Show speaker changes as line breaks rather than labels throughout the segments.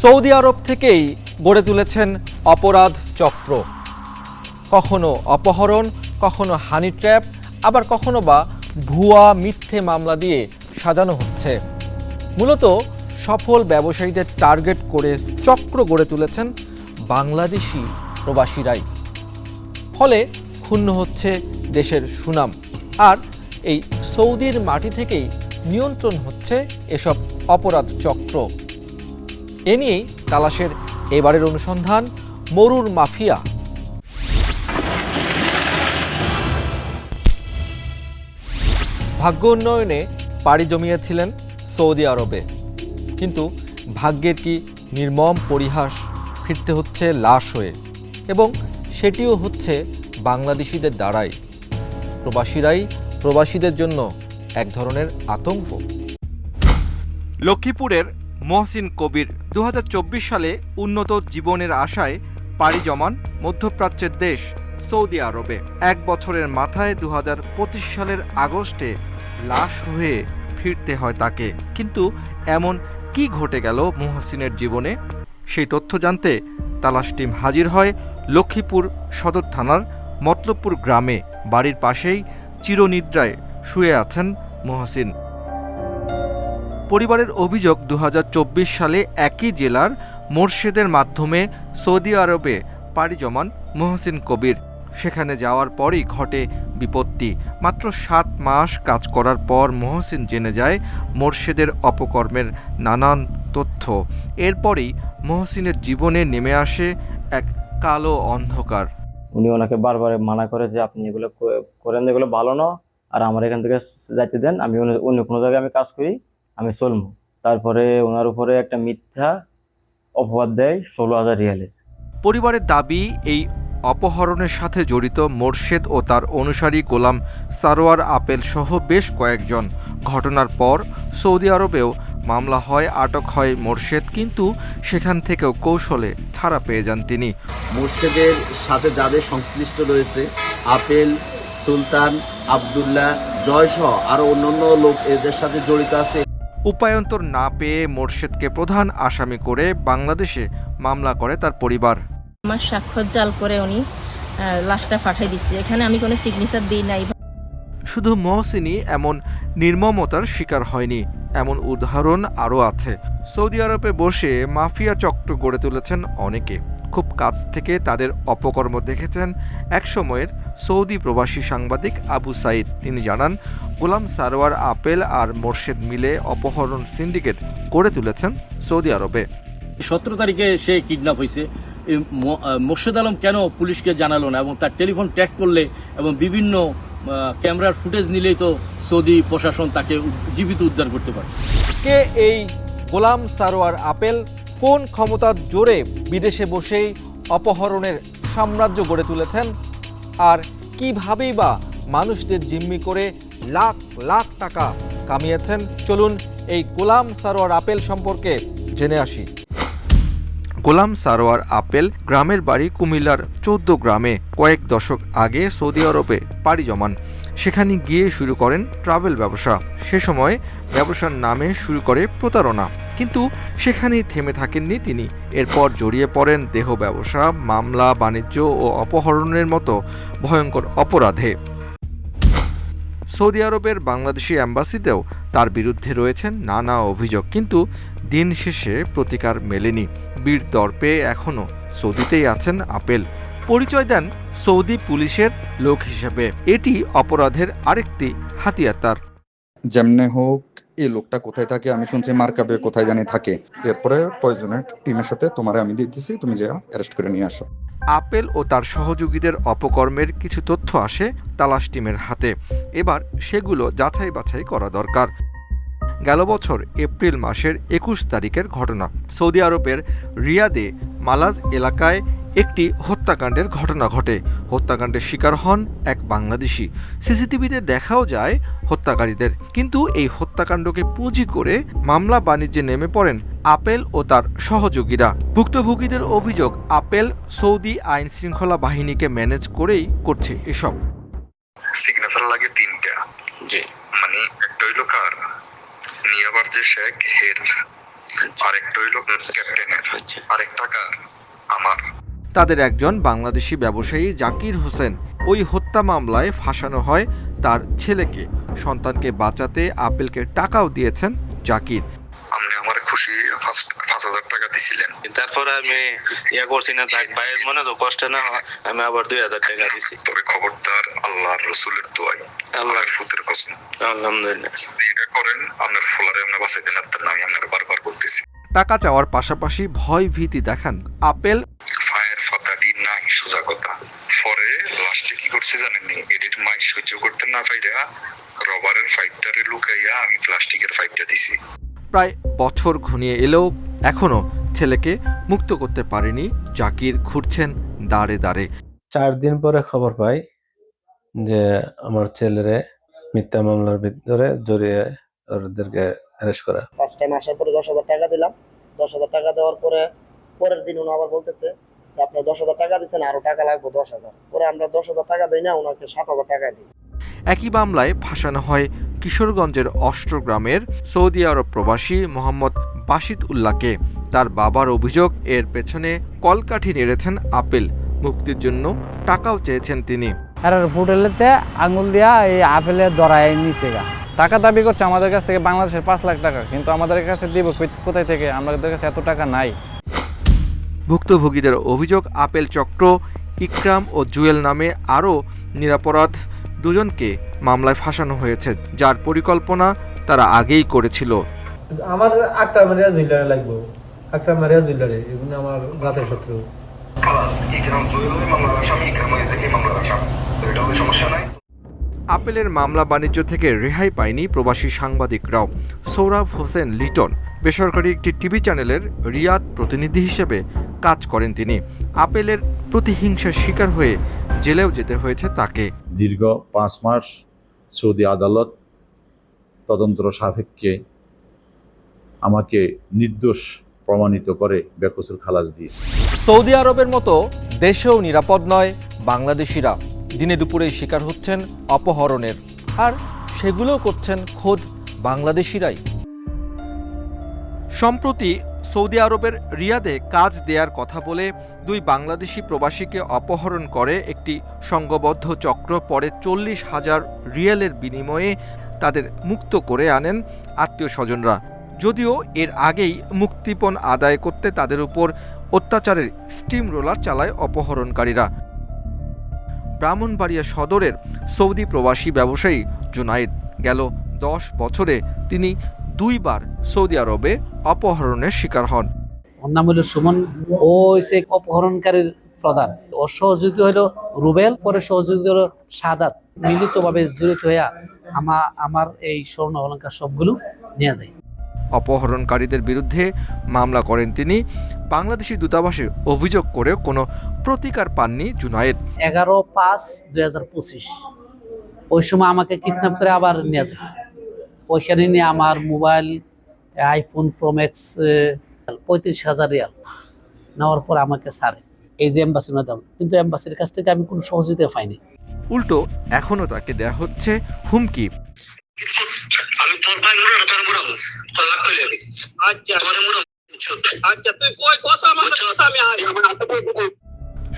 Saudi আরব থেকেই গড়ে তুলেছেন অপরাধ চক্র। কখনো অপহরণ, কখনো হানি ট্র্যাপ, আবার কখনো বা ভুয়া মিথ্যে মামলা দিয়ে সাজানো হচ্ছে। মূলত সফল ব্যবসায়ীদের টার্গেট করে চক্র গড়ে তুলেছেন বাংলাদেশি প্রবাসীরাই। ফলে ক্ষুণ্ণ হচ্ছে দেশের সুনাম। আর এই সৌদির মাটি থেকেই নিয়ন্ত্রণ হচ্ছে এসব অপরাধ চক্র। এ নিয়েই তালাশের এবারের অনুসন্ধান মরুর মাফিয়া। ভাগ্য উন্নয়নে পাড়ি জমিয়েছিলেন সৌদি আরবে, কিন্তু ভাগ্যের কি নির্মম পরিহাস, ফিরতে হচ্ছে লাশ হয়ে, এবং সেটিও হচ্ছে বাংলাদেশিদের দ্বারাই। প্রবাসীরাই প্রবাসীদের জন্য এক ধরনের আতঙ্ক। লক্ষ্মীপুরের মহসিন কবির 2024 সালে উন্নত জীবনের আশায় পাড়ি জমান মধ্যপ্রাচ্যের দেশ সৌদি আরবে। 1 বছরের মাথায় 2025 সালের আগস্টে লাশ হয়ে ফিরতে হয় তাকে। কিন্তু এমন কি ঘটে গেল মহসিনের জীবনে, সেই তথ্য জানতে তালাশ টিম হাজির হয় লক্ষ্মীপুর সদর থানার মতলবপুর গ্রামে। বাড়ির পাশেই চিরনিদ্রায় শুয়ে আছেন মহসিন। পরিবারের অভিযোগ, 2024 সালে একই জেলার মোরশেদের মাধ্যমে সৌদি আরবে পাড়ি জমান মহসিন কবির। সেখানে যাওয়ার পরই ঘটে বিপত্তি। মাত্র 7 মাস কাজ করার পর মহসিন জেনে যায় মোরশেদের অপকর্মের নানান তথ্য। এরপরই মহসিনের জীবনে নেমে আসে এক কালো অন্ধকার।
উনি ওনাকে বারবার মানা করে যে আপনি এগুলো করেন, এগুলো ভালো না, আর আমার এখান থেকে যাইতে দেন, আমি অন্য কোনো জায়গায় আমি কাজ করি, আমি চলবো। তারপরে ওনার উপরে একটা মিথ্যা অপবাদ দেয় 16,000 রিয়ালে।
পরিবারের দাবি, এই অপহরণের সাথে জড়িত মোরশেদ ও তার অনুসারী গোলাম সারোয়ার আপেল সহ বেশ কয়েকজন। ঘটনার পর সৌদি আরবেও মামলা হয়, আটক হয় মোরশেদ, কিন্তু সেখান থেকেও কৌশলে ছাড়া পেয়ে যান তিনি।
মোরশেদের সাথে যাদের সংশ্লিষ্ট রয়েছে, আপেল, সুলতান, আবদুল্লাহ, জয়সহ আরো অন্যান্য লোক এদের সাথে জড়িত আছে।
উপায়ন্তর না পেয়ে মোরশেদকে প্রধান আসামি করে বাংলাদেশে মামলা করে তার পরিবার।
আমার স্বাক্ষর জাল করে উনি লাশটা পাঠিয়ে দিচ্ছে, এখানে আমি কোনো সিগনেচার দিই নাই।
শুধু মহসিনই এমন নির্মমতার শিকার হয়নি, এমন উদাহরণ আরও আছে। সৌদি আরবে বসে মাফিয়া চক্র গড়ে তুলেছেন অনেকে। খুব কাছ থেকে তাদের অপকর্ম দেখেছেন একসময়ের সৌদি প্রবাসী সাংবাদিক আবু সাইদ। তিনি জানান, গোলাম সারোয়ার আপেল আর মোরশেদ মিলে অপহরণ সিন্ডিকেট গড়ে তুলেছেন সৌদি আরবে।
17 তারিখে সে কিডন্যাপ হয়েছে। মোর্শেদ আলম কেন পুলিশকে জানালো না, এবং তার টেলিফোন ট্র্যাক করলে এবং বিভিন্ন ক্যামেরার ফুটেজ নিলেই তো সৌদি প্রশাসন তাকে জীবিত উদ্ধার করতে পারে।
কে এই গোলাম সারোয়ার আপেল? কোন ক্ষমতার জোরে বিদেশে বসেই অপহরণের সাম্রাজ্য গড়ে তুলেছেন? আর কিভাবেই বা মানুষদের জিম্মি করে লাখ লাখ টাকা কামিয়েছেন? চলুন এই গোলাম সারোয়ার আপেল সম্পর্কে জেনে আসি। গোলাম সারোয়ার আপেল গ্রামের বাড়ি কুমিল্লার 14 গ্রামে। কয়েক দশক আগে সৌদি আরবে পাড়ি জমান। সেখানে গিয়ে শুরু করেন ট্রাভেল ব্যবসা। সে সময় ব্যবসার নামে শুরু করে প্রতারণা, কিন্তু সেখানেই থেমে থাকেননি তিনি। এরপর জড়িয়ে পড়েন দেহ ব্যবসা, মামলা, বাণিজ্য ও অপহরণের মতো ভয়ঙ্কর অপরাধে। সৌদি আরবের বাংলাদেশি অ্যাম্বাসিতেও তার বিরুদ্ধে রয়েছেন নানা অভিযোগ, কিন্তু দিন শেষে প্রতিকার মেলেনি। বীর দর্পে এখনও সৌদিতেই আছেন আপেল। পরিচয় দেন সৌদি পুলিশের লোক হিসেবে। এটি অপরাধের আরেকটি হাতিয়ার তার।
যেমনে হোক এই লোকটা কোথায় থাকে, আমি শুনছি মার্কাবে কোথায় জানি থাকে। এরপরে প্রয়োজনের টিমের সাথে তোমারে আমি দিতেছি, তুমি যা অ্যারেস্ট করে নিয়ে আসো।
আপেল ও তার সহযোগীদের অপকর্মের কিছু তথ্য আসে তালাশ টিমের হাতে। এবার সেগুলো যাচাই বাছাই করা দরকার। গেল বছর এপ্রিল মাসের 21 তারিখের ঘটনা। সৌদি আরবের রিয়াদে মালাজ এলাকায় একটি হত্যাকাণ্ডের ঘটনা ঘটে। হত্যাকাণ্ডের শিকার হন এক বাংলাদেশি। সিসিটিভিতে দেখাও যায় হত্যাকারীদের। কিন্তু এই হত্যাকাণ্ডকে পুঁজি করে মামলা বাণিজ্যে নেমে পড়েন আপেল ও তার সহযোগীরা। ভুক্তভোগীদের অভিযোগ, আপেল সৌদি আইন শৃঙ্খলা বাহিনীকে ম্যানেজ করেই করছে এসব।
সিগনেচার লাগে 3টা, মানে একটা হইলো কার নিয়াবার যে শেখ হের, আরেকটা হইলো ক্যাপ্টেনের, আরেক টাকা আমার।
তাদের একজন বাংলাদেশি ব্যবসায়ী জাকির হোসেন। ওই হত্যা মামলায় ফাঁসানো হয় তার ছেলেকে। সন্তানকে বাঁচাতে আপেলকে টাকাও দিয়েছেন জাকির।
আপনি আমার খুশি 5,000 টাকা দিছিলেন,
তারপরে আমি ইয়া করছি না, থাক ভাইয়ের মনে তো কষ্ট না হয়, আমি আবার 2,000 টাকা দিছি।
তবে খবরদার আল্লাহর রসুলের দোয়াই, আল্লাহর ফুতের কসম,
আলহামদুলিল্লাহ
এটা করেন আপনার ফোলারে আপনি বাঁচাইতে না, আমি আপনার বারবার বলতেছি।
টাকা চাওয়ার পাশাপাশি ভয় ভীতি দেখান আপেল।
ফায়ার ফাতাডি নাই সোজা কথা। পরে লাস্টে কি করছে জানেননি, এডিট মাই সহ্য করতে না পাইরা রবারের ফাইভটারে লুকাইয়া আমি প্লাস্টিকের ফাইভটা দিছি।
প্রায় বছর ঘনিয়ে এলেও এখনো ছেলেকে মুক্ত করতে পারেনি জাকির। ঘুরছেন দাঁড়ে দাঁড়ে।
4 দিন পরে খবর পাই যে আমার ছেলেরে মিথ্যা মামলার ভিতরে জড়িয়ে ওদেরকে অ্যারেস্ট করা।
ফার্স্ট টাইম আসার পরে 10,000 টাকা দিলাম। 10,000 টাকা দেওয়ার পরে পরের দিন উনি আবার বলতেছে যে আপনি 10,000 টাকা দিচ্ছেন, আরো টাকা লাগবে 10,000। পরে আমরা 10,000 টাকা দিই না, ওনাকে 7,000 টাকা দিই।
একই মামলায় ফাঁসানো হয় কিশোরগঞ্জের অষ্টগ্রামের সৌদি আরব প্রবাসী মোহাম্মদ বাশিদ উল্লাহকে। তার বাবার অভিযোগ, এর পেছনে কলকাঠি নেড়েছেন আপেল। মুক্তির জন্য টাকাও চেয়েছেন তিনি।
আর হোটেলেতে আঙুল দিয়া এই আপেলের দরায় নিচে গা টাকা দাবি করছে আমাদের কাছ থেকে, বাংলাদেশের 5 লাখ টাকা, কিন্তু আমাদের কাছে দিব কোথায় থেকে? আমাদের কাছে এত টাকা নাই।
ভুক্তভোগীদের অভিযোগ, আপেল চক্র, ইকরাম ও জুয়েল নামে আরও নিরপরাধ 2জনকে মামলায় ফাঁসানো হয়েছে, যার পরিকল্পনা তারা আগেই করেছিল।
আমার একটা মারিয়া জুয়েলারি লাগবে, একটা মারিয়া জুয়েলারি, এগুলো আমার জাতের শত্রু।
খালাস ইকরাম জুয়েলারি মামলার আসামি, ইকরাম থেকে মামলার আসামি, তো এটা কোনো সমস্যা নাই।
আপেলের মামলা বাণিজ্য থেকে রেহাই পায়নি প্রবাসী সাংবাদিকরাও। সৌরভ হোসেন লিটন বেসরকারি একটি টিভি চ্যানেলের রিয়াদ প্রতিনিধি হিসেবে কাজ করেন তিনি। আপেলের প্রতিহিংসার শিকার হয়ে জেলেও যেতে হয়েছে তাকে।
দীর্ঘ 5 মাস সৌদি আদালত তদন্ত সাপেক্ষে আমাকে নির্দোষ প্রমাণিত করে বেকসুর খালাস দিয়েছে।
সৌদি আরবের মতো দেশেও নিরাপদ নয় বাংলাদেশিরা। দিনে দুপুরেই শিকার হচ্ছেন অপহরণের, আর সেগুলোও করছেন খোদ বাংলাদেশিরাই। সম্প্রতি সৌদি আরবের রিয়াদে কাজ দেয়ার কথা বলে 2 বাংলাদেশি প্রবাসীকে অপহরণ করে একটি সংঘবদ্ধ চক্র। পরে 40,000 রিয়ালের বিনিময়ে তাদের মুক্ত করে আনেন আত্মীয় স্বজনরা। যদিও এর আগেই মুক্তিপণ আদায় করতে তাদের উপর অত্যাচারের স্টিম রোলার চালায় অপহরণকারীরা। ব্রাহ্মণবাড়িয়া সদরের সৌদি প্রবাসী ব্যবসায়ী জুনায়েদ, গেল 10 বছরে তিনি 2 বার সৌদি আরবে অপহরণের শিকার হন।
ওর নাম হলো সুমন, ও হইছে অপহরণকারীর প্রধান। ওর সহযোগী হলো রুবেল, পরে সহযোগী হলো সাদাত। মিলিতভাবে জড়িত হইয়া আমার এই স্বর্ণ অলংকার সবগুলো নিয়ে যায়।
অপহরণকারীদের বিরুদ্ধে মামলা করেন তিনি। বাংলাদেশি দূতাবাসে অভিযোগ করেও কোনো প্রতিকার পাননি জুনায়েদ।
11/5/2025 ওই সময় আমাকে কিডন্যাপ করে আবার নিয়ে যায়। ওইখানে নিয়ে আমার mobile, iPhone pro max 35,000 Real নেওয়ার পর আমাকে ছাড়ে এই যে এম্বাসির মাধ্যমে, কিন্তু এম্বাসির কাছ থেকে আমি কোনো সহযোগিতা পাইনি।
উল্টো এখনও তাকে দেয়া হচ্ছে হুমকি।
আমি তোর ভাই মুড়ানো, তোর মুড়াবো, তোর লাগ করে যাবি। আচ্ছা তোর মুড়াবো, আচ্ছা তুই কই কথা আমি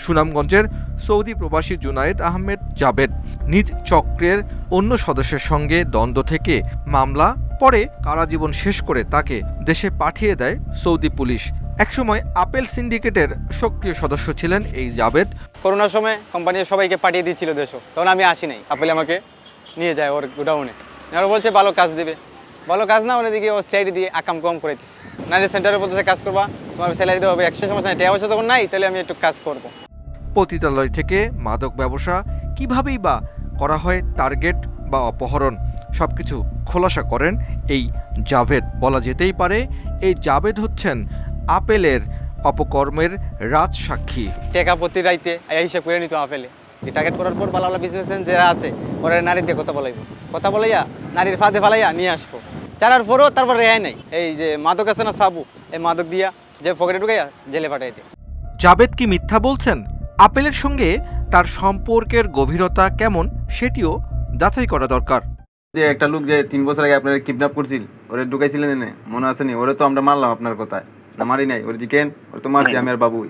সুনামগঞ্জের সৌদি প্রবাসী জুনায়েদ আহমেদ জাবেদ নিজ চক্রের অন্য সদস্যের সঙ্গে দ্বন্দ্ব থেকে মামলা, পরে কারাজীবন শেষ করে তাকে দেশে পাঠিয়ে দেয় সৌদি পুলিশ। একসময় আপেল সিন্ডিকেটের সক্রিয় সদস্য ছিলেন এই জাবেদ।
করোনার সময় কোম্পানি সবাইকে পাঠিয়ে দিয়েছিল দেশে, তখন আমি আসি নাই। আপেল আমাকে নিয়ে যায় ওর গোডাউনে, আর বলছে ভালো কাজ দেবে। ভালো কাজ না, ওদিকে ও স্যালারি দিয়ে আকাম কম করে দিচ্ছে। নারী সেন্টারে বলতেছে কাজ করবা, তোমার স্যালারি দেওয়া হবে। 100 সমস্যা নেই, টাকা যখন নাই তাহলে আমি একটু কাজ করবো।
পতিতালয় থেকে মাদক ব্যবসা কিভাবেই বা করা হয় টার্গেট বা অপহরণ, সবকিছু খোলাসা করেন এই জাভেদ। বলা যেতেই পারে এই জাভেদ হচ্ছেন আপেলের অপকর্মের রাজসাক্ষী।
টাকা প্রতি রাইতে হিসাব করে নিত আপেলে। টার্গেট করার পর ভালো ভালো বিজনেসম্যান যারা আছে ওরা নারী দিয়ে কথা বলাইয়া নারীর ফাঁদে ফালাইয়া নিয়ে আসবো। চারার পরও তারপর রেহাই নাই। এই যে মাদক আছে না সাবু, এই মাদক দিয়া যে পকেটে ঢুকাইয়া জেলে পাঠাই দেয়।
জাভেদ কি মিথ্যা বলছেন? আপেলের সঙ্গে তার সম্পর্কের গভীরতা কেমন সেটিও যাচাই করা দরকার।
যে একটা লোক যে 3 বছর আগে আপনারা কিডন্যাপ করছিল, ওরে ঢুকাইছিলেন এনে, মনে আছে নি? ওরে তো আমরা মারলাম আপনার কথায়, না মারি নাই? ওরে জিকেন, ওরে তো মারছি আমি আর বাবুই।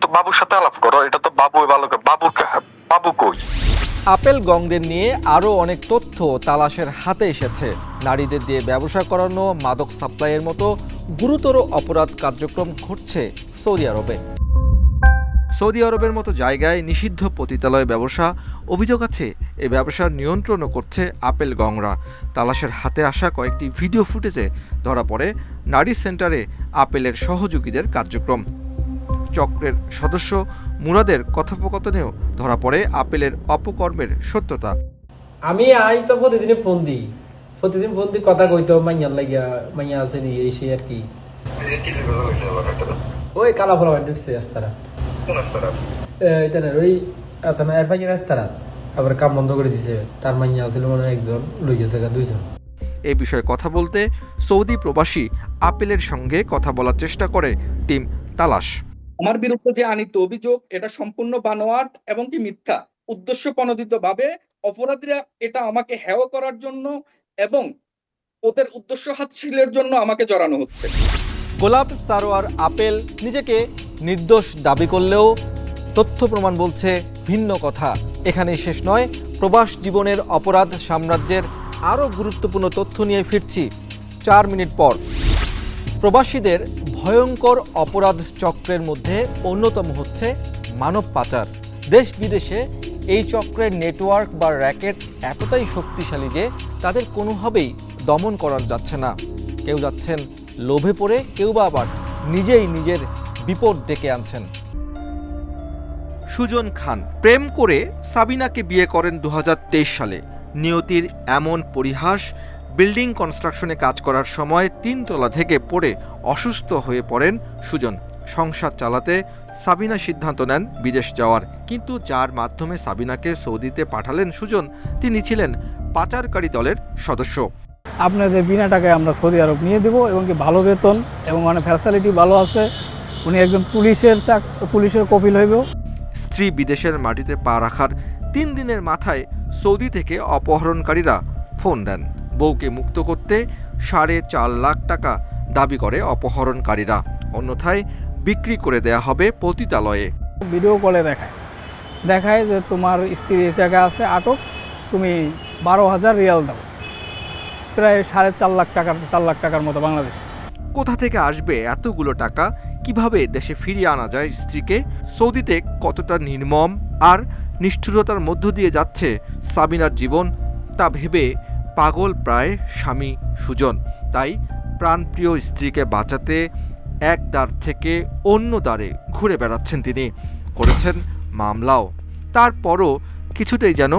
তো বাবুর সাথে আলাপ করো, এটা তো বাবুই ভালো। বাবু কই?
আপেল গংদের নিয়ে আরও অনেক তথ্য তালাশের হাতে এসেছে। নারীদের দিয়ে ব্যবসা করানো, মাদক সাপ্লাইয়ের মতো গুরুতর অপরাধ কার্যক্রম ঘটছে সৌদি আরবে। সৌদি আরবের মতো জায়গায় নিষিদ্ধ পতিতালয় ব্যবসা, অভিযোগ আছে এই ব্যবসার নিয়ন্ত্রণও করছে আপেল গংরা। তালাশের হাতে আসা কয়েকটি ভিডিও ফুটেজে ধরা পড়ে নারী সেন্টারে আপেলের সহযোগীদের কার্যক্রম। চক্রের সদস্য মুরাদের কথোপকথনেও ধরা পড়ে আপেলের অপকর্মের সত্যতা।
আমি আজ তো প্রতিদিন ফোন দিই, কথা কইতো মাইয়ার লাগিয়া, মাইয়া আছে নি এই সেই আর কি। ওই কালা ফলা ঢুকছে রাস্তারা, ওই রাস্তারা আবার কাম বন্ধ করে দিছে। তার মাইয়া আছিল মানে একজন, লই গেছে 2জন।
এই বিষয়ে কথা বলতে সৌদি প্রবাসী আপেলের সঙ্গে কথা বলার চেষ্টা করে টিম তালাশ।
আমার বিরুদ্ধে যে আনিত অভিযোগ এটা সম্পূর্ণ বানোয়াট এবং কি মিথ্যা। উদ্দেশ্য প্রণোদিতভাবে অপরাধীরা এটা আমাকে হেয় করার জন্য এবং ওদের উদ্দেশ্য হাসিলের জন্য আমাকে জড়ানো হচ্ছে।
গোলাম সারোয়ার আপেল নিজেকে নির্দোষ দাবি করলেও তথ্য প্রমাণ বলছে ভিন্ন কথা। এখানেই শেষ নয়, প্রবাস জীবনের অপরাধ সাম্রাজ্যের আরও গুরুত্বপূর্ণ তথ্য নিয়ে ফিরছি 4 মিনিট পর। প্রবাসীদের ভয়ঙ্কর অপরাধ চক্রের মধ্যে অন্যতম হচ্ছে মানব পাচার। দেশ বিদেশে এই চক্রের নেটওয়ার্ক বা র্যাকেট এতটাই শক্তিশালী যে তাদের কোনোভাবেই দমন করা যাচ্ছে না। কেউ যাচ্ছেন লোভে পড়ে, কেউ বা আবার নিজেই নিজের বিপদ ডেকে আনছেন। সুজন খান প্রেম করে সাবিনাকে বিয়ে করেন 2023 সালে। নিয়তির এমন পরিহাস, বিল্ডিং কনস্ট্রাকশনে কাজ করার সময় 3 তলা থেকে পড়ে অসুস্থ হয়ে পড়েন সুজন। সংসার চালাতে সাবিনা সিদ্ধান্ত নেন বিদেশ যাওয়ার, কিন্তু যার মাধ্যমে সাবিনাকে সৌদিতে পাঠালেন সুজন, তিনি ছিলেন পাচারকারী দলের সদস্য।
আপনাদের বিনা টাকায় আমরা সৌদি আরব নিয়ে দেবো এবং কি ভালো বেতন এবং অনেক ফ্যাসিলিটি ভালো আছে। উনি একজন পুলিশের কপিল হইব।
স্ত্রী বিদেশের মাটিতে পা রাখার 3 দিনের মাথায় সৌদি থেকে অপহরণকারীরা ফোন দেন। বউকে মুক্ত করতে 4.5 লাখ টাকা দাবি করে অপহরণকারীরা, অন্যথায় বিক্রি করে দেয়া হবে পতিতালয়ে।
ভিডিও কলে দেখায় যে তোমার স্ত্রী এই জায়গা আছে আটক, তুমি 12,000 রিয়াল দাও, প্রায় 4.5 লাখ টাকার 4 লাখ টাকার মতো বাংলাদেশ।
কোথা থেকে আসবে এতগুলো টাকা? কিভাবে দেশে ফিরিয়ে আনা যায় স্ত্রীকে? সৌদিতে কতটা নির্মম আর নিষ্ঠুরতার মধ্য দিয়ে যাচ্ছে সাবিনার জীবন, তা ভেবে পাগল প্রায় স্বামী সুজন। তাই প্রাণপ্রিয় স্ত্রীকে বাঁচাতে এক দ্বার থেকে অন্য দ্বারে ঘুরে বেড়াচ্ছেন তিনি। করেছেন মামলাও, তারপরও কিছুতেই যেন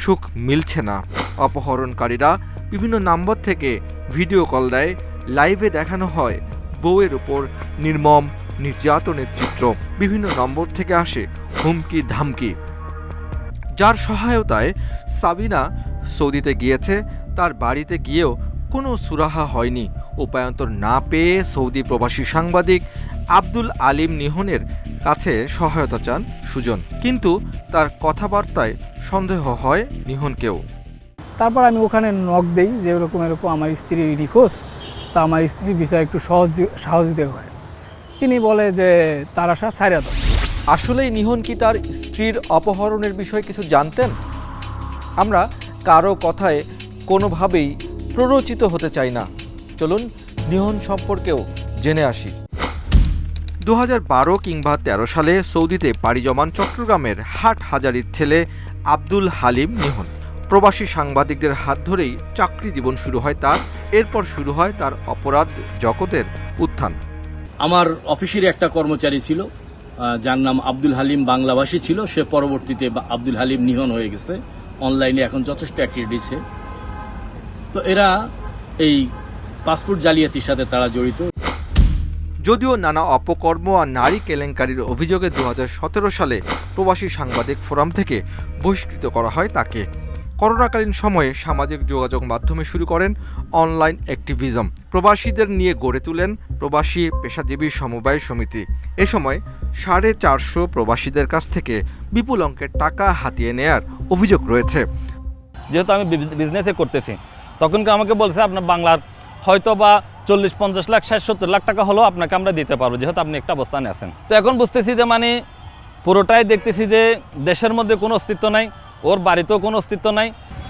সুখ মিলছে না। অপহরণকারীরা বিভিন্ন নম্বর থেকে ভিডিও কল দেয়, লাইভে দেখানো হয় বউয়ের উপর নির্মম নির্যাতনের চিত্র। বিভিন্ন নম্বর থেকে আসে হুমকি ধামকি। যার সহায়তায় সাবিনা সৌদিতে গিয়েছে, তার বাড়িতে গিয়েও কোনো সুরাহা হয়নি। উপায়ন্তর না পেয়ে সৌদি প্রবাসী সাংবাদিক আব্দুল আলিম নিহনের কাছে সহায়তা চান সুজন, কিন্তু তার কথাবার্তায় সন্দেহ হয় নিহনকেও।
তারপর আমি ওখানে নক দেই যে এরকম আমার স্ত্রী নিখোঁজ, তা আমার স্ত্রীর বিষয়ে একটু সহযোগিতা করে। তিনি বলে যে তার আশা ছাইরা দাও।
আসলেই নিহন কি তার স্ত্রীর অপহরণের বিষয়ে কিছু জানতেন? আমরা কারো কথায় কোনোভাবেই প্ররোচিত হতে চাই না। চলুন নিহন সম্পর্কেও জেনে আসি। 2012 কিংবা 13 সালে সৌদিতে পাড়ি জমান চট্টগ্রামের হাটহাজারীর ছেলে আব্দুল হালিম নিহন। প্রবাসী সাংবাদিকদের হাত ধরেই চাকরি জীবন শুরু হয় তার। এরপর শুরু হয় তার অপরাধ জগতের উত্থান।
আমার অফিসের একটা কর্মচারী ছিল, যার নাম আব্দুল হালিম, বাংলাভাষী ছিল। সে পরবর্তীতে আব্দুল হালিম নিহন হয়ে গেছে। অনলাইনে এখন যথেষ্ট অ্যাক্টিভিটি দিচ্ছে। তো এরা এই পাসপোর্ট জালিয়াতির সাথে তারা জড়িত।
যদিও নানা অপকর্ম আর নারী কেলেঙ্কারির অভিযোগে 2017 সালে প্রবাসী সাংবাদিক ফোরাম থেকে বহিষ্কৃত করা হয় তাকে। করোনাকালীন সময়ে সামাজিক যোগাযোগ মাধ্যমে শুরু করেন অনলাইন অ্যাক্টিভিজম। প্রবাসীদের নিয়ে গড়ে তোলেন প্রবাসী পেশাজীবী সমবায় সমিতি। এ সময় 450 প্রবাসীদের কাছ থেকে বিপুল অঙ্কের টাকা হাতিয়ে নেয়ার অভিযোগ রয়েছে।
যেহেতু আমি বিজনেসে করতেছি, তখন আমাকে বলছে আপনার বাংলার হয়তো বা 40-50 লাখ 60-70 লাখ টাকা হলেও আপনাকে আমরা দিতে পারবো, যেহেতু আপনি একটা অবস্থানে আছেন। তো এখন বুঝতেছি যে মানে পুরোটাই দেখতেছি যে দেশের মধ্যে কোনো অস্তিত্ব নাই, ওর বাড়িতেও কোনো অস্তিত্ব নাই।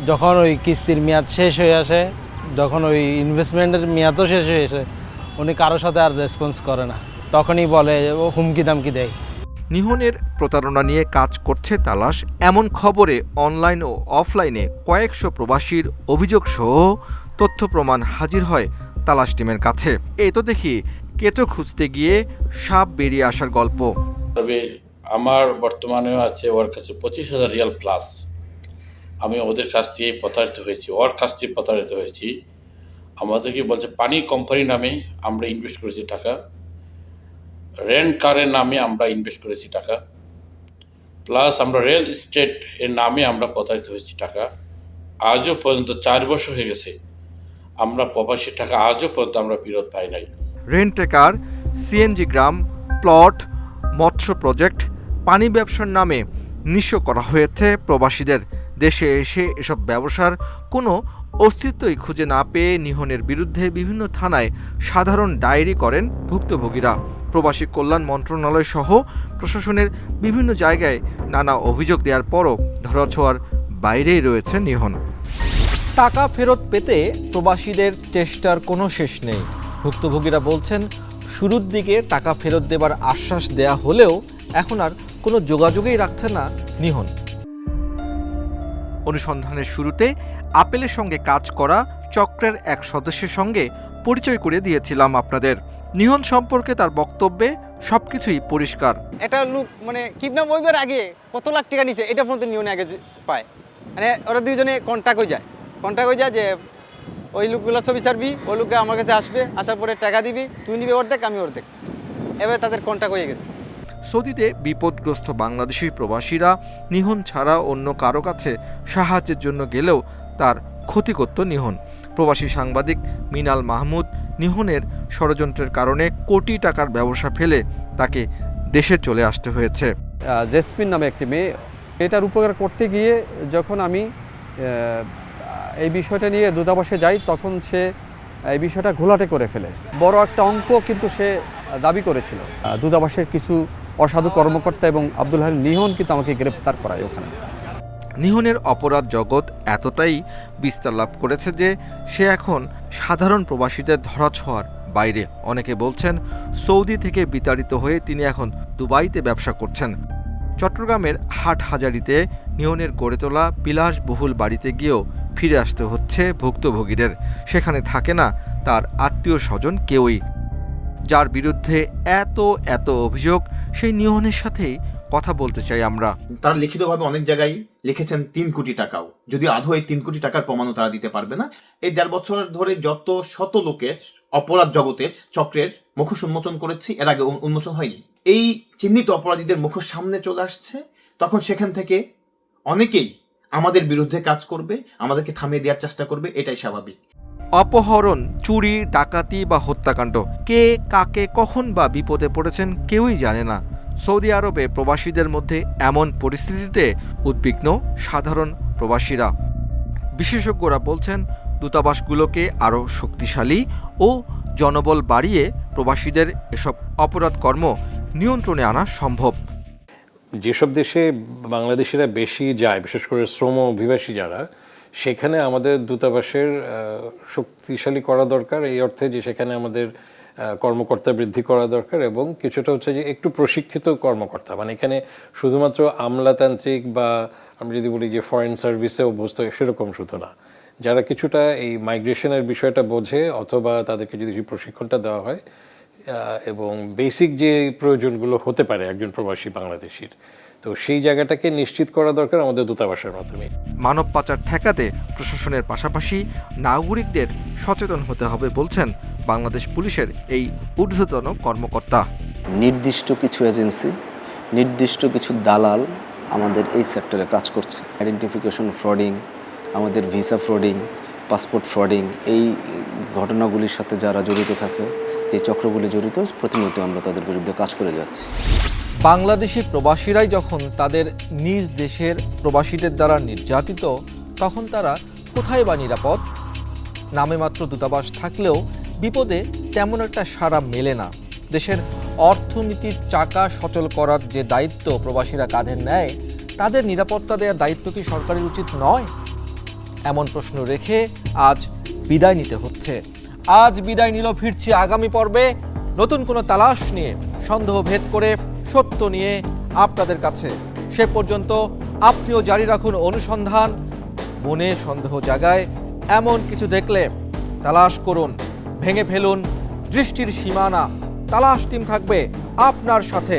যখন ওই কিস্তির মেয়াদ শেষ হয়ে আসে, যখন ওই ইনভেস্টমেন্টের মেয়াদও শেষ হয়ে আসে, উনি কারোর সাথে আর রেসপন্স করে না, তখনই বলে ও হুমকি দামকি দেয়।
নিহনের প্রতারণা নিয়ে কাজ করছে তালাশ, এমন খবরে অনলাইন ও অফলাইনে কয়েকশো প্রবাসীর অভিযোগ সহ তথ্য প্রমাণ হাজির হয় তালাশ টিমের কাছে। এই তো দেখি কেঁচো খুঁজতে গিয়ে সাপ বেরিয়ে আসার গল্প।
তবে আমার বর্তমানেও আছে ওর কাছে 25,000 রিয়াল প্লাস। আমি ওদের কাছ থেকে প্রতারিত হয়েছি, ওর কাছ থেকে প্রতারিত হয়েছি। আমাদেরকে বলছে পানি কোম্পানি নামে আমরা ইনভেস্ট করেছি টাকা, রেন্ট কারের নামে আমরা ইনভেস্ট করেছি টাকা, প্লাস আমরা রিয়েল এস্টেট এর নামে আমরা প্রতারিত হয়েছি টাকা। আজও পর্যন্ত 4 বছর হয়ে গেছে, আমরা প্রবাসী টাকা আজও পর্যন্ত আমরা ফেরত পাই নাই।
রেন্ট টেকার, সিএনজি গ্রাম, প্লট, মৎস্য প্রজেক্ট, পানি ব্যবসার নামে নিঃস্ব করা হয়েছে প্রবাসীদের। দেশে এসে এসব ব্যবসার কোনো অস্তিত্বই খুঁজে না পেয়ে নিহনের বিরুদ্ধে বিভিন্ন থানায় সাধারণ ডায়েরি করেন ভুক্তভোগীরা। প্রবাসী কল্যাণ মন্ত্রণালয় সহ প্রশাসনের বিভিন্ন জায়গায় নানা অভিযোগ দেওয়ার পরও ধরাছোঁয়ার বাইরেই রয়েছে নিহন। টাকা ফেরত পেতে প্রবাসীদের চেষ্টার কোনো শেষ নেই। ভুক্তভোগীরা বলছেন শুরুর দিকে টাকা ফেরত দেবার আশ্বাস দেয়া হলেও এখন আর কোনো যোগাযোগই রাখছে না নিহন। অনুসন্ধানের শুরুতে আপেলের সঙ্গে কাজ করা চক্রের এক সদস্যের সঙ্গে পরিচয় করে দিয়েছিলাম আপনাদের। নিহন সম্পর্কে তার বক্তব্যে সবকিছুই পরিষ্কার।
একটা লোক মানে কিডন্যাপ হইবার আগে কত লাখ টাকা নিছে এটা পর্যন্ত নিয়নে আগে পায়, মানে ওরা দুইজনে কন্ট্যাক্ট হয়ে যায় যে ওই লোকগুলো ছবি ছাড়বি, ওই লোকটা আমার কাছে আসবে, আসার পরে টাকা দিবি, তুই নিবি অর্ধেক আমি অর্ধেক, এবার তাদের কন্ট্যাক্ট হয়ে গেছে।
সৌদিতে বিপদগ্রস্ত বাংলাদেশি প্রবাসীরা নিহন ছাড়া অন্য কারো কাছে সাহায্যের জন্য গেলেও তার ক্ষতি করত নিহন। প্রবাসী সাংবাদিক মিনাল মাহমুদ নিহনের ষড়যন্ত্রের কারণে কোটি টাকার ব্যবসা ফেলে তাকে দেশে চলে আসতে হয়েছে।
জেসমিন নামে একটি মেয়ে, এটার উপকার করতে গিয়ে যখন আমি এই বিষয়টা নিয়ে দূতাবাসে যাই, তখন সে এই বিষয়টা ঘোলাটে করে ফেলে। বড় একটা অঙ্ক কিন্তু সে দাবি করেছিল। দূতাবাসের কিছু অসাধু কর্মকর্তা এবং আব্দুল হালিম নিহন কিন্তু আমাকে গ্রেপ্তার করায় ওখানে।
নিহনের অপরাধ জগৎ এতটাই বিস্তার লাভ করেছে যে সে এখন সাধারণ প্রবাসীদের ধরাছোঁয়ার বাইরে। অনেকে বলছেন সৌদি থেকে বিতাড়িত হয়ে তিনি এখন দুবাইতে ব্যবসা করছেন। চট্টগ্রামের হাটহাজারীতে নিহনের গড়ে তোলা বিলাসবহুল বাড়িতে গিয়েও ফিরে আসতে হচ্ছে ভুক্তভোগীদের। সেখানে থাকে না তার আত্মীয় স্বজন কেউই। যার বিরুদ্ধে এত অভিযোগ, সেই নিহনের সাথেই কথা বলতে চাই আমরা।
তারা লিখিতভাবে অনেক জায়গায় লিখেছেন 3 কোটি টাকাও, যদি আদৌ এই 3 কোটি টাকার প্রমাণও তারা দিতে পারবে না। এই 1.5 বছর ধরে যত শত লোকের অপরাধ জগতের চক্রের মুখোশ উন্মোচন করেছি, এর আগে উন্মোচন হয়নি। এই চিহ্নিত অপরাধীদের মুখোশ সামনে চলে আসছে, তখন সেখান থেকে অনেকেই আমাদের বিরুদ্ধে কাজ করবে, আমাদেরকে থামিয়ে দেওয়ার চেষ্টা করবে, এটাই স্বাভাবিক।
অপহরণ, চুরি, ডাকাতি বা হত্যাকাণ্ড, কে কাকে কখন বা বিপদে পড়েছেন কেউই জানে না। সৌদি আরবে প্রবাসীদের মধ্যে এমন পরিস্থিতিতে উদ্বিগ্ন সাধারণ প্রবাসীরা। বিশেষজ্ঞরা বলছেন দূতাবাসগুলোকে আরও শক্তিশালী ও জনবল বাড়িয়ে প্রবাসীদের এসব অপরাধ কর্ম নিয়ন্ত্রণে আনা সম্ভব।
যেসব দেশে বাংলাদেশিরা বেশি যায়, বিশেষ করে শ্রম অভিবাসী যারা, সেখানে আমাদের দূতাবাসের শক্তিশালী করা দরকার, এই অর্থে যে সেখানে আমাদের কর্মকর্তা বৃদ্ধি করা দরকার এবং কিছুটা হচ্ছে যে একটু প্রশিক্ষিত কর্মকর্তা, মানে এখানে শুধুমাত্র আমলাতান্ত্রিক বা আমি যদি বলি যে ফরেন সার্ভিসে অভ্যস্ত সেরকম শুধু না, যারা কিছুটা এই মাইগ্রেশনের বিষয়টা বোঝে, অথবা তাদেরকে যদি প্রশিক্ষণটা দেওয়া হয় এবং বেসিক যে প্রয়োজনগুলো হতে পারে একজন প্রবাসী বাংলাদেশির, তো সেই জায়গাটাকে নিশ্চিত করা দরকার আমাদের দূতাবাসের মাধ্যমে।
মানব পাচার ঠেকাতে প্রশাসনের পাশাপাশি নাগরিকদের সচেতন হতে হবে বলছেন বাংলাদেশ পুলিশের এই ঊর্ধ্বতন কর্মকর্তা।
নির্দিষ্ট কিছু এজেন্সি, নির্দিষ্ট কিছু দালাল আমাদের এই সেক্টরে কাজ করছে। আইডেন্টিফিকেশন ফ্রডিং, আমাদের ভিসা ফ্রডিং, পাসপোর্ট ফ্রডিং, এই ঘটনাগুলির সাথে যারা জড়িত থাকে, যে চক্রগুলি জড়িত, প্রতিনিয়ত আমরা তাদের বিরুদ্ধে কাজ করে যাচ্ছি।
বাংলাদেশি প্রবাসীরাই যখন তাদের নিজ দেশের প্রবাসীদের দ্বারা নির্যাতিত, তখন তারা কোথায় বা নিরাপদ? নামে মাত্র দূতাবাস থাকলেও বিপদে তেমন একটা সাড়া মেলে না। দেশের অর্থনীতির চাকা সচল করার যে দায়িত্ব প্রবাসীরা কাঁধে নেয়, তাদের নিরাপত্তা দেওয়ার দায়িত্ব কি সরকারের উচিত নয়? এমন প্রশ্ন রেখে আজ বিদায় নিতে হচ্ছে। আজ বিদায় নিল, ফিরছি আগামী পর্বে নতুন কোনো তালাশ নিয়ে, সন্দেহ ভেদ করে সত্য নিয়ে আপনাদের কাছে। সে পর্যন্ত আপনিও জারি রাখুন অনুসন্ধান। মনে সন্দেহ জাগায় এমন কিছু দেখলে তালাশ করুন, ভেঙে ফেলুন দৃষ্টির সীমানা। তালাশ টিম থাকবে আপনার সাথে।